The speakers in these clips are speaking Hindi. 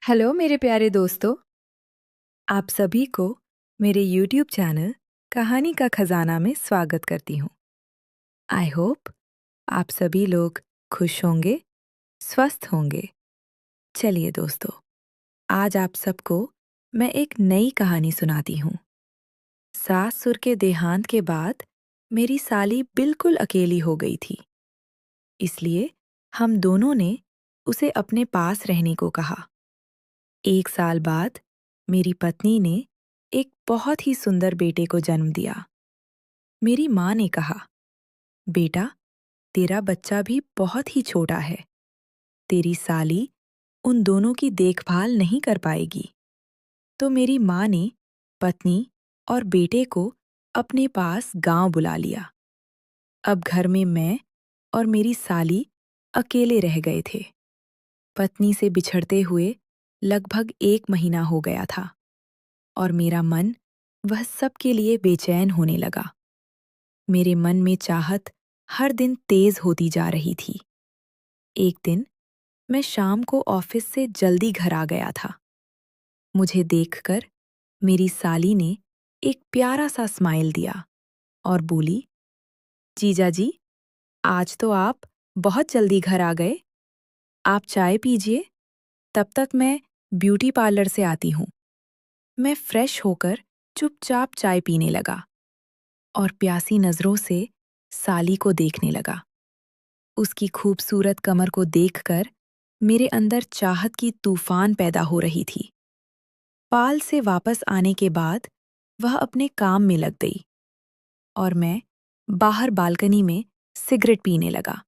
हेलो मेरे प्यारे दोस्तों, आप सभी को मेरे YouTube चैनल कहानी का खजाना में स्वागत करती हूँ। आई होप आप सभी लोग खुश होंगे, स्वस्थ होंगे। चलिए दोस्तों, आज आप सबको मैं एक नई कहानी सुनाती हूँ। सास-ससुर के देहांत के बाद मेरी साली बिल्कुल अकेली हो गई थी। इसलिए हम दोनों ने उसे अपने पास रहने को कहा। 1 साल बाद मेरी पत्नी ने एक बहुत ही सुंदर बेटे को जन्म दिया। मेरी माँ ने कहा, बेटा, तेरा बच्चा भी बहुत ही छोटा है। तेरी साली उन दोनों की देखभाल नहीं कर पाएगी। तो मेरी माँ ने पत्नी और बेटे को अपने पास गांव बुला लिया। अब घर में मैं और मेरी साली अकेले रह गए थे। पत्नी से बिछड़ते हुए लगभग 1 महीना हो गया था और मेरा मन वह सब के लिए बेचैन होने लगा। मेरे मन में चाहत हर दिन तेज होती जा रही थी। एक दिन मैं शाम को ऑफिस से जल्दी घर आ गया था। मुझे देखकर मेरी साली ने एक प्यारा सा स्माइल दिया और बोली, जीजा जी, आज तो आप बहुत जल्दी घर आ गए। आप चाय पीजिए, तब तक मैं ब्यूटी पार्लर से आती हूँ। मैं फ्रेश होकर चुपचाप चाय पीने लगा और प्यासी नजरों से साली को देखने लगा। उसकी खूबसूरत कमर को देखकर मेरे अंदर चाहत की तूफान पैदा हो रही थी। पाल से वापस आने के बाद वह अपने काम में लग गई और मैं बाहर बालकनी में सिगरेट पीने लगा।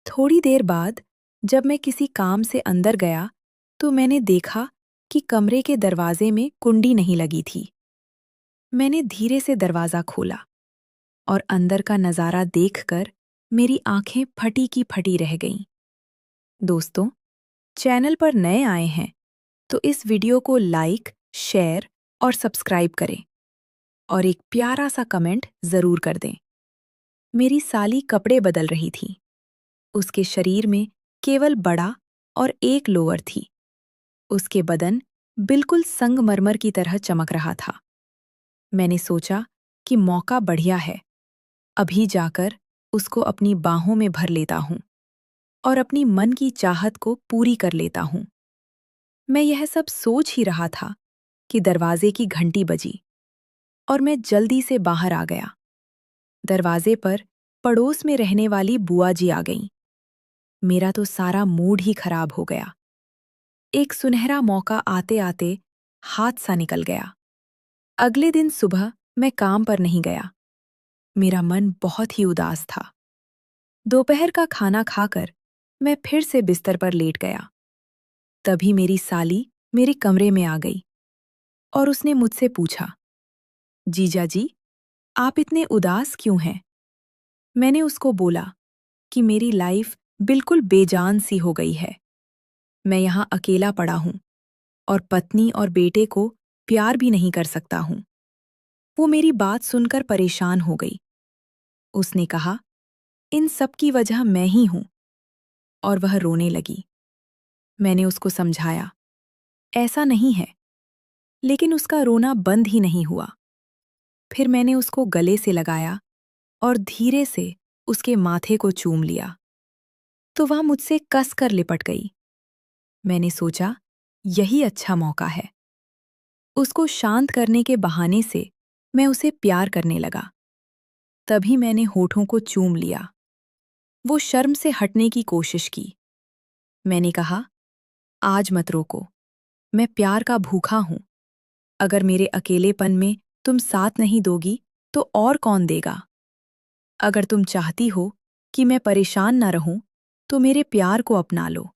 थोड़ी देर बाद जब मैं किसी काम से अंदर गया तो मैंने देखा कि कमरे के दरवाजे में कुंडी नहीं लगी थी। मैंने धीरे से दरवाजा खोला और अंदर का नजारा देखकर मेरी आंखें फटी की फटी रह गईं। दोस्तों, चैनल पर नए आए हैं तो इस वीडियो को लाइक, शेयर और सब्सक्राइब करें और एक प्यारा सा कमेंट जरूर कर दें। मेरी साली कपड़े बदल रही थी। उसके शरीर में केवल बड़ा और एक लोअर थी। उसके बदन बिल्कुल संगमरमर की तरह चमक रहा था। मैंने सोचा कि मौका बढ़िया है। अभी जाकर उसको अपनी बाहों में भर लेता हूँ और अपनी मन की चाहत को पूरी कर लेता हूँ। मैं यह सब सोच ही रहा था कि दरवाजे की घंटी बजी और मैं जल्दी से बाहर आ गया। दरवाजे पर पड़ोस में रहने वाली बुआ जी आ गईं। मेरा तो सारा मूड ही खराब हो गया। एक सुनहरा मौका आते आते हाथ सा निकल गया। अगले दिन सुबह मैं काम पर नहीं गया। मेरा मन बहुत ही उदास था। दोपहर का खाना खाकर मैं फिर से बिस्तर पर लेट गया। तभी मेरी साली मेरे कमरे में आ गई और उसने मुझसे पूछा, जीजा जी, आप इतने उदास क्यों हैं? मैंने उसको बोला कि मेरी लाइफ बिल्कुल बेजान सी हो गई है। मैं यहाँ अकेला पड़ा हूँ और पत्नी और बेटे को प्यार भी नहीं कर सकता हूँ। वो मेरी बात सुनकर परेशान हो गई। उसने कहा, इन सब की वजह मैं ही हूँ, और वह रोने लगी। मैंने उसको समझाया, ऐसा नहीं है, लेकिन उसका रोना बंद ही नहीं हुआ। फिर मैंने उसको गले से लगाया और धीरे से उसके माथे को चूम लिया, तो वह मुझसे कसकर लिपट गई। मैंने सोचा, यही अच्छा मौका है। उसको शांत करने के बहाने से मैं उसे प्यार करने लगा। तभी मैंने होठों को चूम लिया। वो शर्म से हटने की कोशिश की। मैंने कहा, आज मत रोको, मैं प्यार का भूखा हूं। अगर मेरे अकेलेपन में तुम साथ नहीं दोगी तो और कौन देगा? अगर तुम चाहती हो कि मैं परेशान न रहूं तो मेरे प्यार को अपना लो।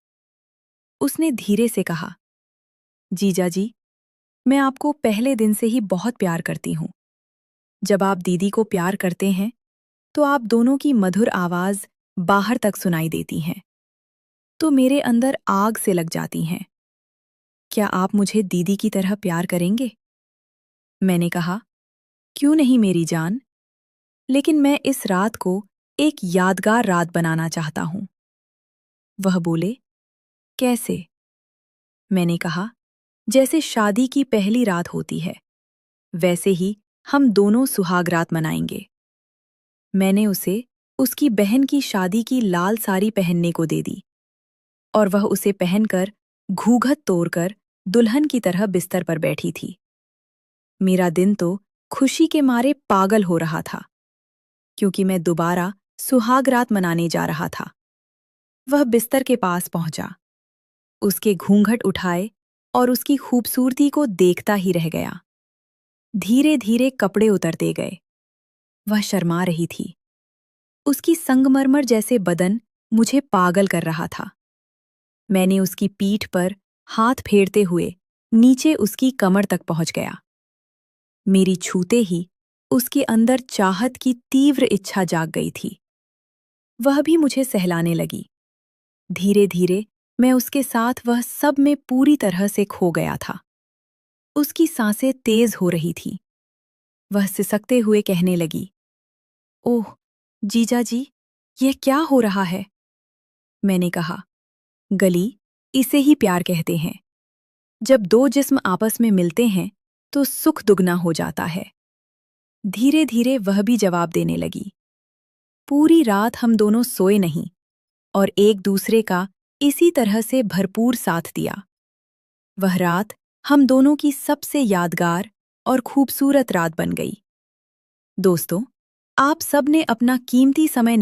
उसने धीरे से कहा, जीजा जी, मैं आपको पहले दिन से ही बहुत प्यार करती हूँ। जब आप दीदी को प्यार करते हैं तो आप दोनों की मधुर आवाज बाहर तक सुनाई देती हैं, तो मेरे अंदर आग से लग जाती हैं। क्या आप मुझे दीदी की तरह प्यार करेंगे? मैंने कहा, क्यों नहीं मेरी जान, लेकिन मैं इस रात को एक यादगार रात बनाना चाहता हूं। वह बोले, कैसे? मैंने कहा, जैसे शादी की पहली रात होती है, वैसे ही हम दोनों सुहाग रात मनाएंगे। मैंने उसे उसकी बहन की शादी की लाल साड़ी पहनने को दे दी और वह उसे पहनकर घूंघट तोड़कर दुल्हन की तरह बिस्तर पर बैठी थी। मेरा दिन तो खुशी के मारे पागल हो रहा था, क्योंकि मैं दोबारा सुहाग रात मनाने जा रहा था। वह बिस्तर के पास पहुंचा, उसके घूंघट उठाए और उसकी खूबसूरती को देखता ही रह गया। धीरे धीरे कपड़े उतरते गए। वह शर्मा रही थी। उसकी संगमरमर जैसे बदन मुझे पागल कर रहा था। मैंने उसकी पीठ पर हाथ फेरते हुए नीचे उसकी कमर तक पहुंच गया। मेरी छूते ही उसके अंदर चाहत की तीव्र इच्छा जाग गई थी। वह भी मुझे सहलाने लगी। धीरे धीरे मैं उसके साथ वह सब में पूरी तरह से खो गया था। उसकी सांसें तेज हो रही थीं। वह सिसकते हुए कहने लगी, ओह जीजा जी, यह क्या हो रहा है? मैंने कहा, गली, इसे ही प्यार कहते हैं। जब दो जिस्म आपस में मिलते हैं तो सुख दुगना हो जाता है। धीरे धीरे वह भी जवाब देने लगी। पूरी रात हम दोनों सोए नहीं और एक दूसरे का इसी तरह से भरपूर साथ दिया। वह रात हम दोनों की सबसे यादगार और खूबसूरत रात बन गई। दोस्तों, आप सब ने अपना कीमती समय